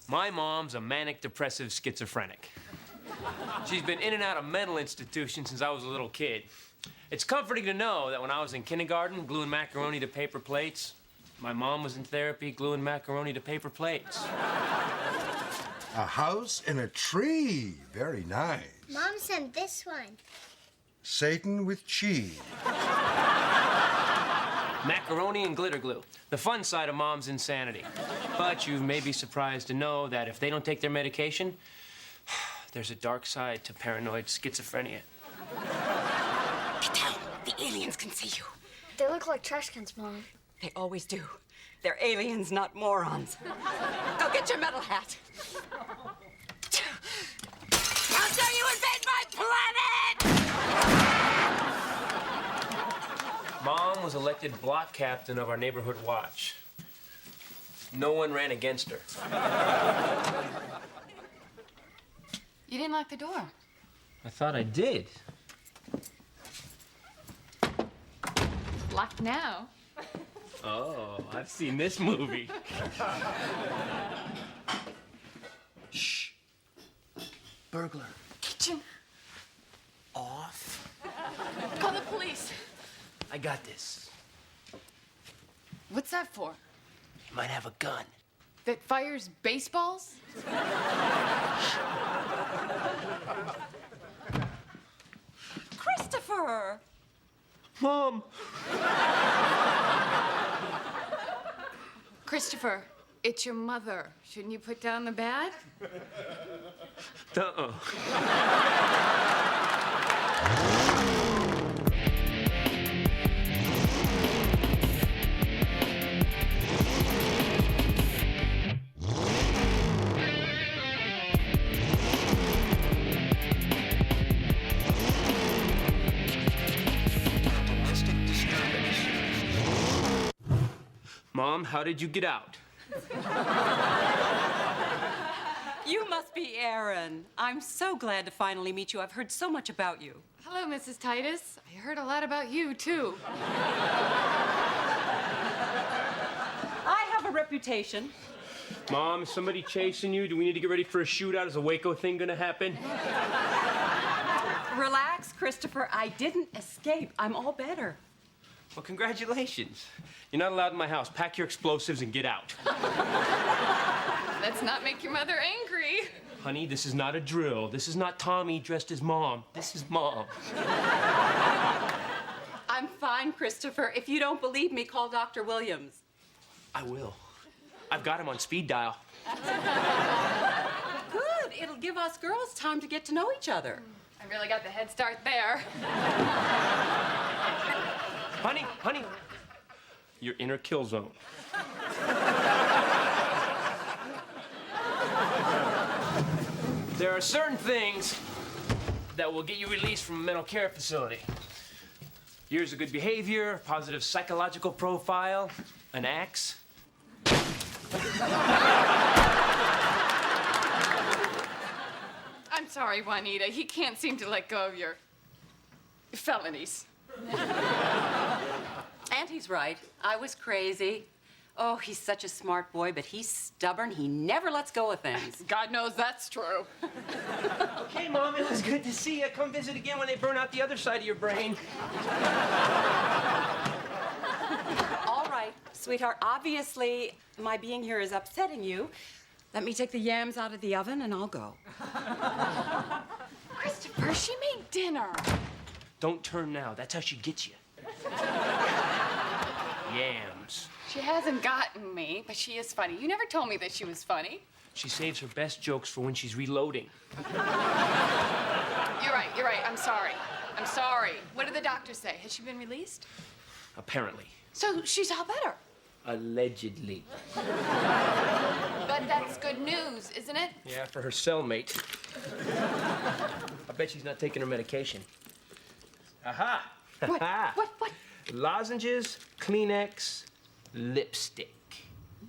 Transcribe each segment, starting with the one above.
My mom's a manic depressive schizophrenic. She's been in and out of mental institutions since I was a little kid. It's comforting to know that when I was in kindergarten, gluing macaroni to paper plates, my mom was in therapy gluing macaroni to paper plates. A house in a tree. Very nice. Mom sent this one. Satan with cheese. Macaroni and glitter glue. The fun side of mom's insanity. But you may be surprised to know that if they don't take their medication, there's a dark side to paranoid schizophrenia. Get down. The aliens can see you. They look like trash cans, Mom. They always do. They're aliens, not morons. Go get your metal hat. How dare you invade my planet! Mom was elected block captain of our neighborhood watch. No one ran against her. You didn't lock the door. I thought I did. Locked now. Oh, I've seen this movie. Shh. Burglar. Kitchen. Off. Call the police. I got this. What's that for? He might have a gun. That fires baseballs? Christopher! Mom! Christopher, it's your mother. Shouldn't you put down the bad? Uh-uh. Mom, how did you get out? You must be Aaron. I'm so glad to finally meet you. I've heard so much about you. Hello, Mrs. Titus. I heard a lot about you, too. I have a reputation. Mom, is somebody chasing you? Do we need to get ready for a shootout? Is a Waco thing gonna happen? Relax, Christopher. I didn't escape. I'm all better. Well, congratulations. You're not allowed in my house. Pack your explosives and get out. Let's not make your mother angry. Honey, this is not a drill. This is not Tommy dressed as Mom. This is Mom. I'm fine, Christopher. If you don't believe me, call Dr. Williams. I will. I've got him on speed dial. Good. It'll give us girls time to get to know each other. I really got the head start there. Honey, you're in her kill zone. There are certain things that will get you released from a mental care facility. Years of good behavior, positive psychological profile, an axe. I'm sorry, Juanita. He can't seem to let go of your felonies. And he's right. I was crazy. Oh, he's such a smart boy, but he's stubborn. He never lets go of things. God knows that's true. Okay, Mom, it was good to see you. Come visit again when they burn out the other side of your brain. All right, sweetheart. Obviously, my being here is upsetting you. Let me take the yams out of the oven and I'll go. Christopher, she made dinner. Don't turn now. That's how she gets you. Yams. She hasn't gotten me, but she is funny. You never told me that she was funny. She saves her best jokes for when she's reloading. You're right. I'm sorry. What did the doctor say? Has she been released? Apparently. So she's all better. Allegedly. But that's good news, isn't it? Yeah, for her cellmate. I bet she's not taking her medication. Aha! What? Lozenges, Kleenex, lipstick.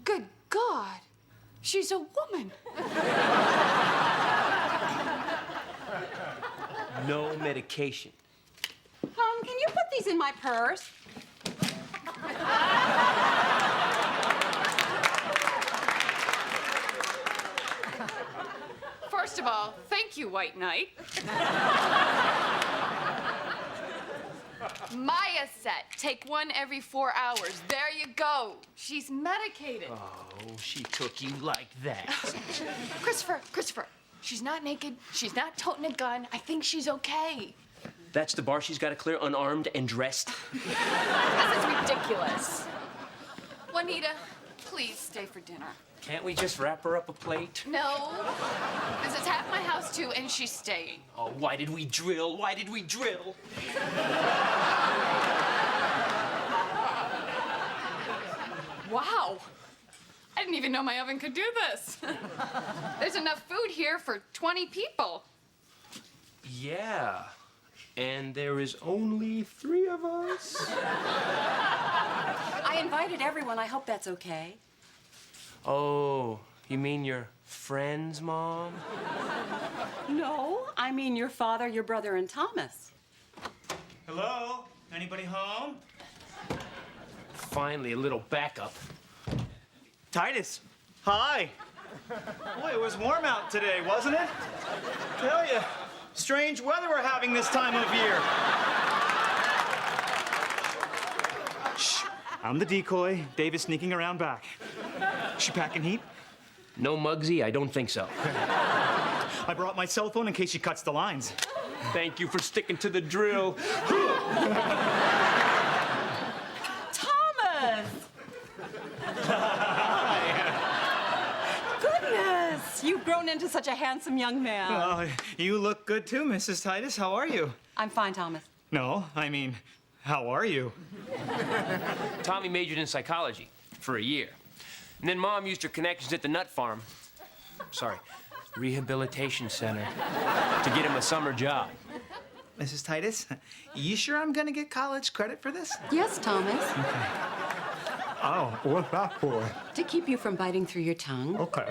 Good God. She's a woman. No medication. Can you put these in my purse? you, White Knight. Maya set. Take one every 4 hours. There you go. She's medicated. Oh, she took you like that. Christopher, she's not naked. She's not toting a gun. I think she's okay. That's the bar she's got to clear unarmed and dressed? This is ridiculous. Juanita, please stay for dinner. Can't we just wrap her up a plate? No. This is half my house, too, and she's staying. Oh, why did we drill? Why did we drill? Wow. I didn't even know my oven could do this. There's enough food here for 20 people. Yeah. And there is only 3 of us. I invited everyone. I hope that's okay. Oh, you mean your friends, Mom? No, I mean your father, your brother, and Thomas. Hello? Anybody home? Finally, a little backup. Titus, hi. Boy, it was warm out today, wasn't it? Tell you, strange weather we're having this time of year. Shh, I'm the decoy. Dave is sneaking around back. She packing heat? No, Muggsy, I don't think so. I brought my cell phone in case she cuts the lines. Thank you for sticking to the drill. Thomas! Goodness, you've grown into such a handsome young man. Oh, you look good too, Mrs. Titus. How are you? I'm fine, Thomas. No, I mean, how are you? Tommy majored in psychology for a year. And then Mom used her connections at the nut farm. Sorry, rehabilitation center to get him a summer job. Mrs. Titus, you sure I'm gonna get college credit for this? Yes, Thomas. Oh, what's that for? To keep you from biting through your tongue. Okay.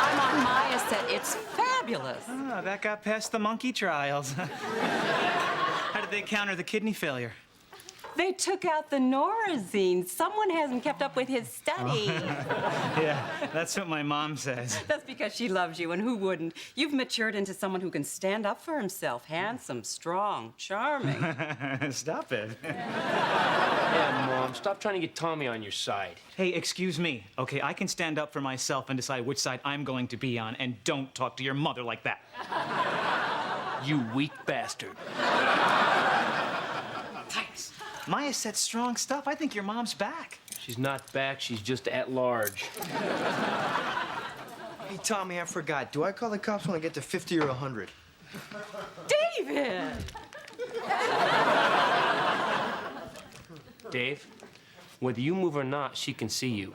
I'm on Maya set. It's fabulous. Oh, that got past the monkey trials. How did they counter the kidney failure? They took out the Norazine. Someone hasn't kept up with his study. Yeah, that's what my mom says. That's because she loves you, and who wouldn't? You've matured into someone who can stand up for himself. Handsome, strong, charming. Stop it. Yeah, Mom, stop trying to get Tommy on your side. Hey, excuse me. Okay, I can stand up for myself and decide which side I'm going to be on, and don't talk to your mother like that. You weak bastard. Titus, Maya said strong stuff. I think your mom's back. She's not back, she's just at large. Hey, Tommy, I forgot. Do I call the cops when I get to 50 or 100? David! Dave, whether you move or not, she can see you.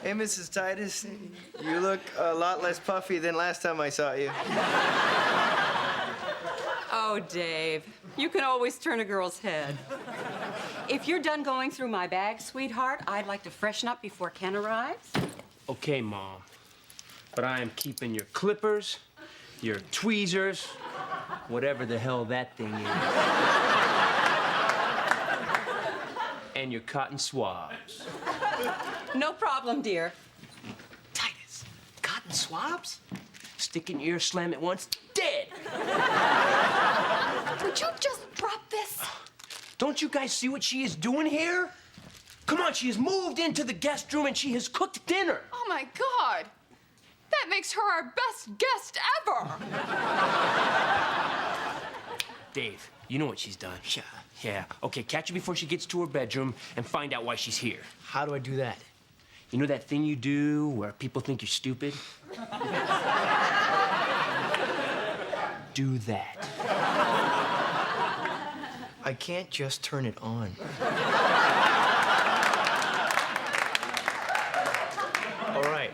Hey, Mrs. Titus, you look a lot less puffy than last time I saw you. Oh, Dave, you can always turn a girl's head. If you're done going through my bag, sweetheart, I'd like to freshen up before Ken arrives. Okay, Mom. But I am keeping your clippers, your tweezers, whatever the hell that thing is, and your cotton swabs. No problem, dear. Titus, cotton swabs? Stick in your ear, slam it once, dead. Would you just drop this? Don't you guys see what she is doing here? Come on, she has moved into the guest room and she has cooked dinner. Oh, my God. That makes her our best guest ever. Dave, you know what she's done. Yeah. Okay, catch her before she gets to her bedroom and find out why she's here. How do I do that? You know that thing you do where people think you're stupid? Do that. I can't just turn it on. All right.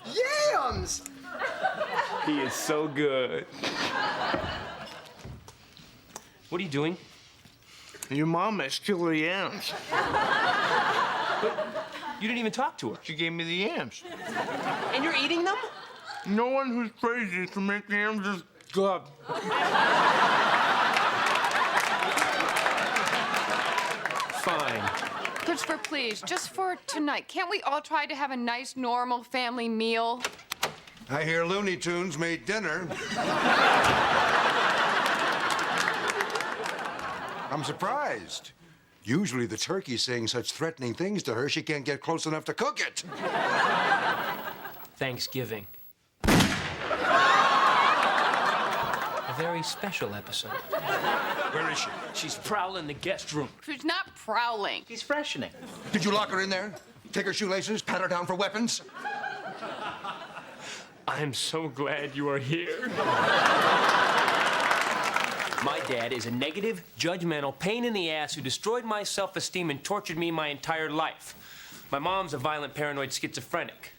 Yams! He is so good. What are you doing? Your mom has killer yams. You didn't even talk to her. She gave me the yams. And you're eating them? No one who's crazy to make yams is good. Fine. Christopher, please, just for tonight, can't we all try to have a nice, normal family meal? I hear Looney Tunes made dinner. I'm surprised. Usually the turkey's saying such threatening things to her, she can't get close enough to cook it. Thanksgiving. A very special episode. Where is she? She's prowling the guest room. She's not prowling. He's freshening. Did you lock her in there? Take her shoelaces, pat her down for weapons? I'm so glad you are here. My dad is a negative, judgmental, pain in the ass who destroyed my self-esteem and tortured me my entire life. My mom's a violent, paranoid schizophrenic.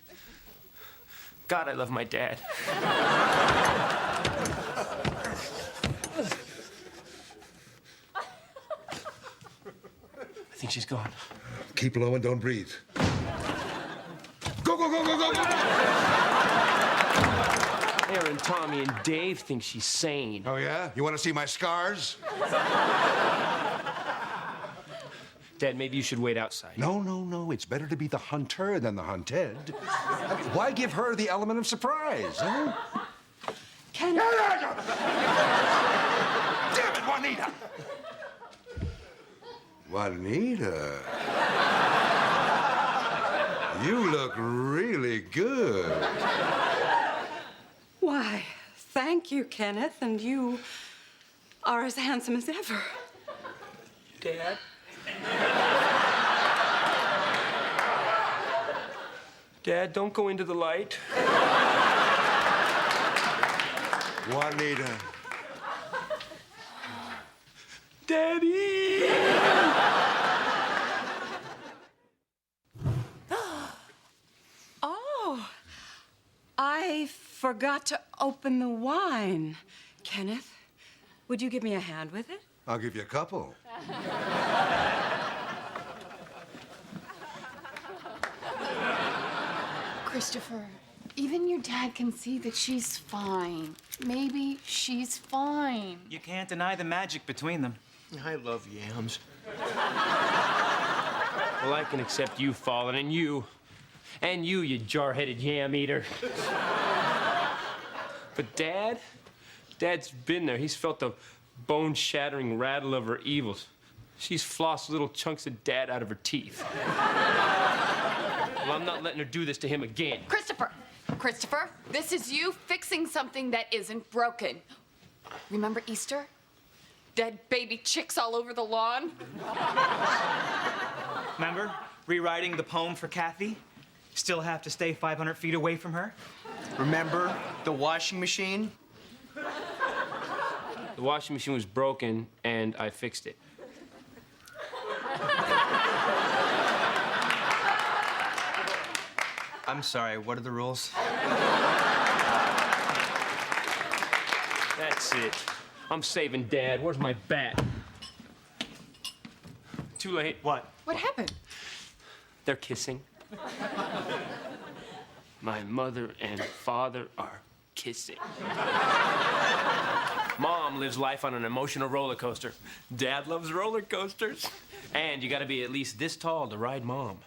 God, I love my dad. I think she's gone. Keep low and don't breathe. Go, go, go, go, go, go! Aaron, Tommy, and Dave think she's sane. Oh, yeah? You want to see my scars? Dad, maybe you should wait outside. No, no, no. It's better to be the hunter than the hunted. Why give her the element of surprise, huh? Ken, Damn it, Juanita! Juanita. You look really good. why, thank you, Kenneth, and you are as handsome as ever. Dad? Dad, don't go into the light. Juanita. Daddy! Oh, I forgot to open the wine. Kenneth, would you give me a hand with it? I'll give you a couple. Christopher, even your dad can see that she's fine. Maybe she's fine. You can't deny the magic between them. I love yams. Well, I can accept you falling, and you, you jar-headed yam eater. But Dad's been there. He's felt the bone-shattering rattle of her evils. She's flossed little chunks of Dad out of her teeth. Well, I'm not letting her do this to him again. Christopher, this is you fixing something that isn't broken. Remember Easter? Dead baby chicks all over the lawn? Remember rewriting the poem for Kathy? Still have to stay 500 feet away from her? Remember the washing machine? The washing machine was broken, and I fixed it. I'm sorry, what are the rules? That's it. I'm saving Dad. Where's my bat? Too late. What? What happened? They're kissing. My mother and father are kissing. Mom lives life on an emotional roller coaster. Dad loves roller coasters. And you gotta be at least this tall to ride Mom.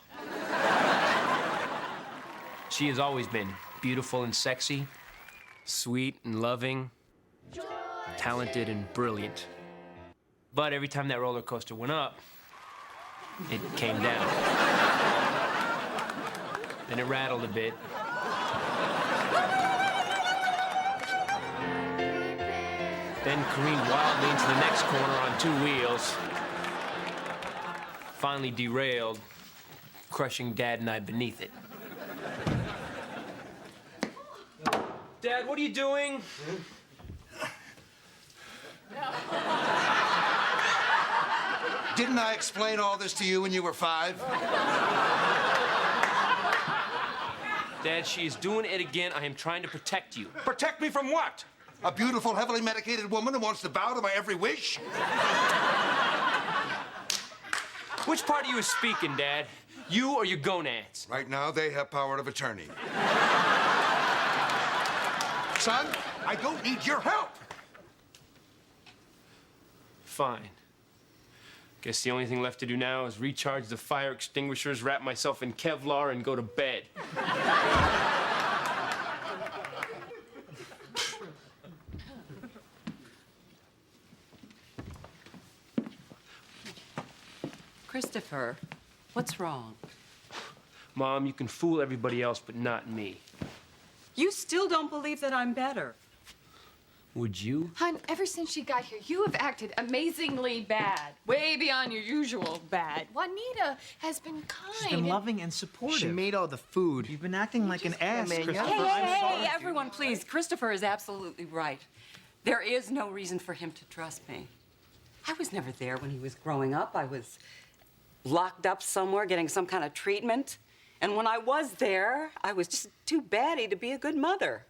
She has always been beautiful and sexy, sweet and loving, talented and brilliant. But every time that roller coaster went up, it came down. Then it rattled a bit. Then careened wildly into the next corner on two wheels. Finally derailed, crushing Dad and I beneath it. Dad, what are you doing? Didn't I explain all this to you when you were 5? Dad, she is doing it again. I am trying to protect you. Protect me from what? A beautiful, heavily medicated woman who wants to bow to my every wish? Which part of you is speaking, Dad? You or your gonads? Right now, they have power of attorney. Son, I don't need your help. Fine. Guess the only thing left to do now is recharge the fire extinguishers, wrap myself in Kevlar, and go to bed. Christopher, what's wrong? Mom, you can fool everybody else, but not me. You still don't believe that I'm better. Would you? Hon, ever since she got here, you have acted amazingly bad. Way beyond your usual bad. Juanita has been kind. She's been loving and supportive. She made all the food. You've been acting like an ass, man, Christopher. yeah. I'm sorry. Hey, everyone, please. Christopher is absolutely right. There is no reason for him to trust me. I was never there when he was growing up. I was locked up somewhere getting some kind of treatment. And when I was there, I was just too batty to be a good mother.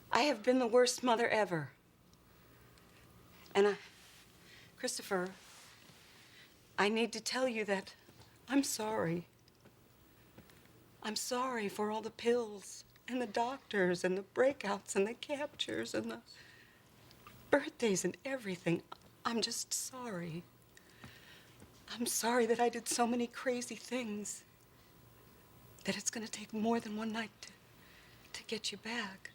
I have been the worst mother ever. And Christopher, I need to tell you that I'm sorry. I'm sorry for all the pills and the doctors and the breakouts and the captures and the birthdays and everything. I'm just sorry. I'm sorry that I did so many crazy things, that it's gonna take more than one night to get you back.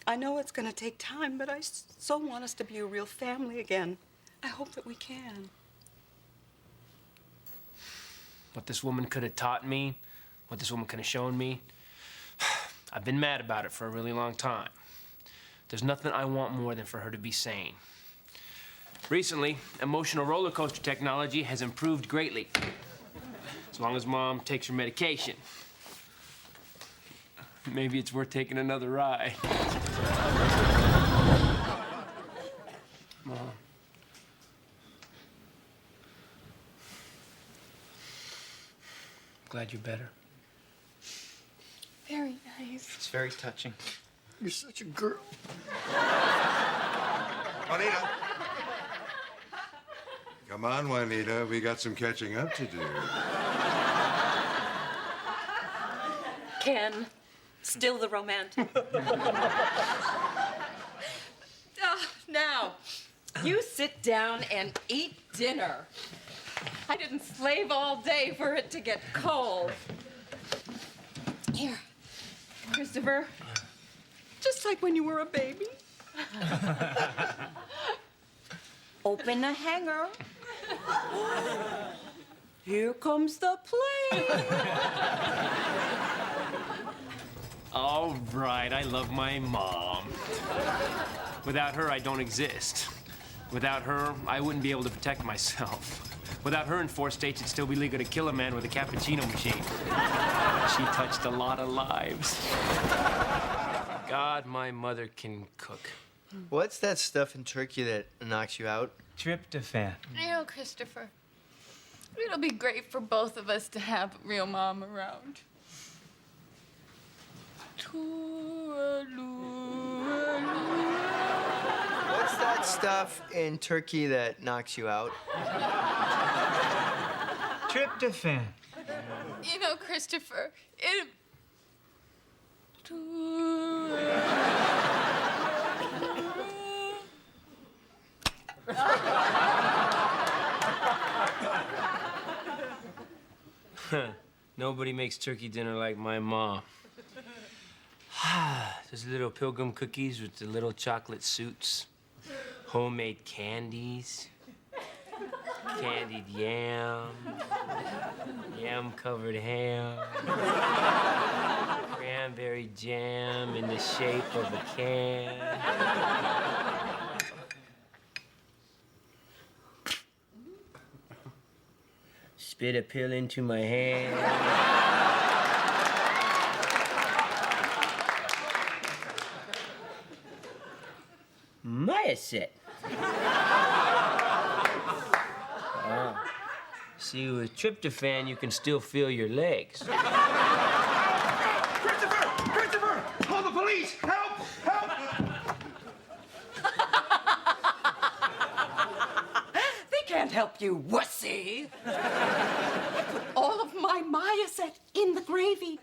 I know it's gonna take time, but I so want us to be a real family again. I hope that we can. What this woman could have taught me, what this woman could have shown me, I've been mad about it for a really long time. There's nothing I want more than for her to be sane. Recently, emotional roller coaster technology has improved greatly. As long as Mom takes her medication. Maybe it's worth taking another ride. Mom. Glad you're better. Very nice. It's very touching. You're such a girl. Juanita. Come on, Juanita. We got some catching up to do. Ken, still the romantic. Now, you sit down and eat dinner. I didn't slave all day for it to get cold. Here, Christopher, just like when you were a baby. Open the hanger. Here comes the plane. All right, I love my mom. Without her, I don't exist. Without her, I wouldn't be able to protect myself. Without her in 4 states, it'd still be legal to kill a man with a cappuccino machine. She touched a lot of lives. God, my mother can cook. What's that stuff in turkey that knocks you out? Tryptophan. You know, Christopher, it'll be great for both of us to have real Mom around. What's that stuff in turkey that knocks you out? Tryptophan. You know, Christopher, it... Nobody makes turkey dinner like my mom. Those little pilgrim cookies with the little chocolate suits. Homemade candies. Candied yam. Yam-covered ham. Cranberry jam in the shape of a can. Spit a pill into my hand. Myosit. Oh. See, with tryptophan, you can still feel your legs. Christopher! Christopher! Call the police! Help! Help! They can't help you, wussy. I put all of my myoset in the gravy.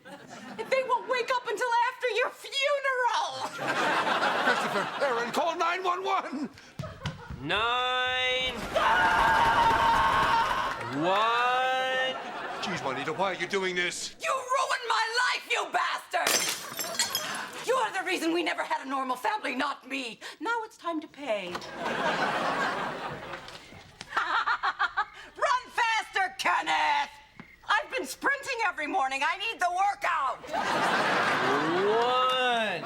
They won't wake up until after your funeral. Christopher! Aaron, call 911! 911! 9, 1. Geez, Juanita, why are you doing this? You ruined my life, you bastard! You're the reason we never had a normal family, not me. Now it's time to pay. Run faster, Kenneth! I've been sprinting every morning. I need the workout.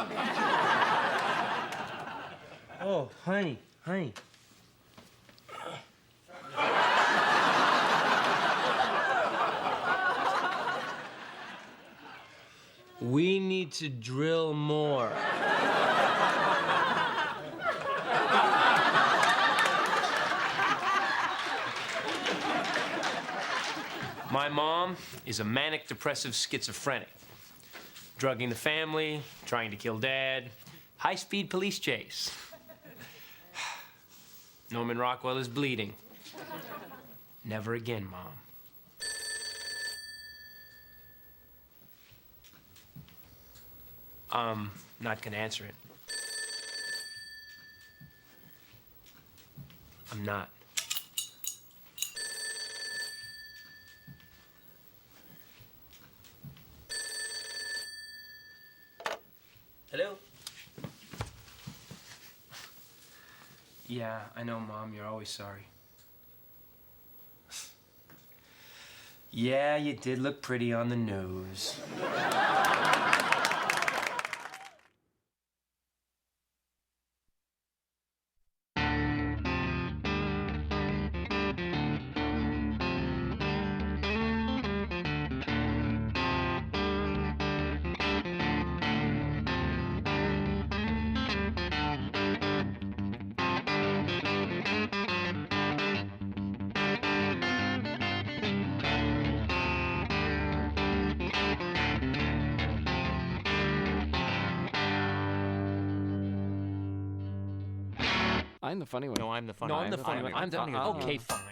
1. Oh, honey. We need to drill more. My mom is a manic depressive schizophrenic. Drugging the family, trying to kill Dad, high-speed police chase. Norman Rockwell is bleeding. Never again, Mom. I'm not gonna answer it. I'm not. Hello? Yeah, I know, Mom. You're always sorry. Yeah, you did look pretty on the nose. I'm the funny one. No, I'm the funny No, one. I'm the funny one. I'm the. Okay, fine.